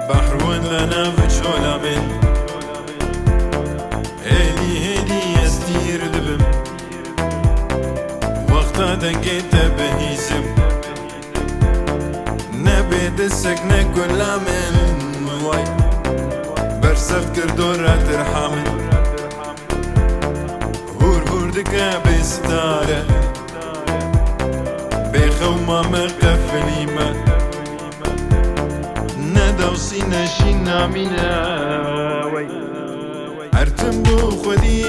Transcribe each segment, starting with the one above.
بحرون لنا بچولا من هيلي استير دبم وقتا دنگيتا بهيزم نبي دسك نكولا من واي برسف كردورة ترحمن هور دكا بستارة بخوما مقفلي ما ندوسي نشينا منا وي ارتم بو خودي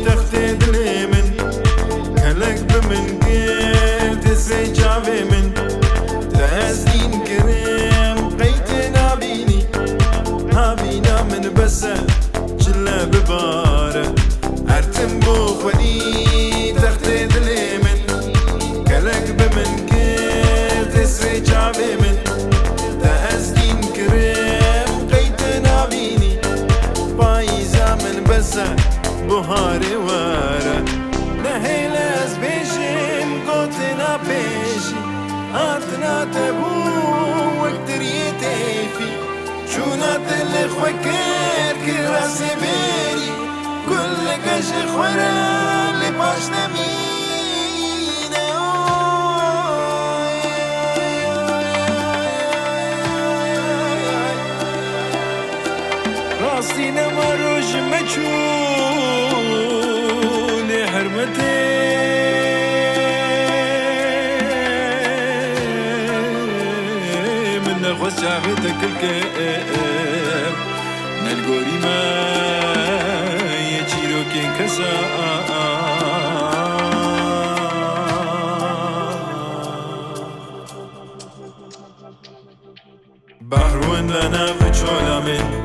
تختي دلي من كلك بمن قلت سيجابي من تهزين كريم قيتنا بيني هابينا من بسا جلا ببارة ارتم بو خودي تختي دلي من كلك بمن قلت سيجابي من تهزين كريم قيتنا بيني بايزا من بسا بهاري وارا نهيلاز بيجم قوتنا بيجي هاتنا تبو وكتريتي في شونا تلي خوكر كراسي بيري كل كش خورا اللي باش نمينا راستي نمروج مجهول حرمتي من خشعتك الكئب نلقوري ما يجيرو كين كسا بحرون لنا بچولا من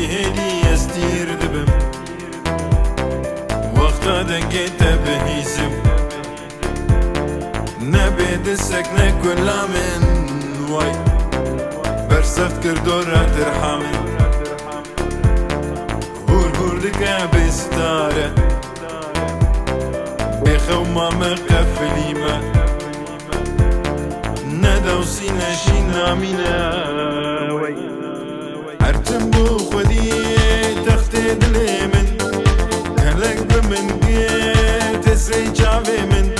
هيلي استير دبم وقتا دنگيتا بهيزم نبي دسك نكولا من واي برسفت كردورة ترحمن هور دكا بستارة بخوما مقفلي ما ندوسي نشينا منا وي ارتم بو خودي تختي دلي من كلك بمن قلت سيجابي من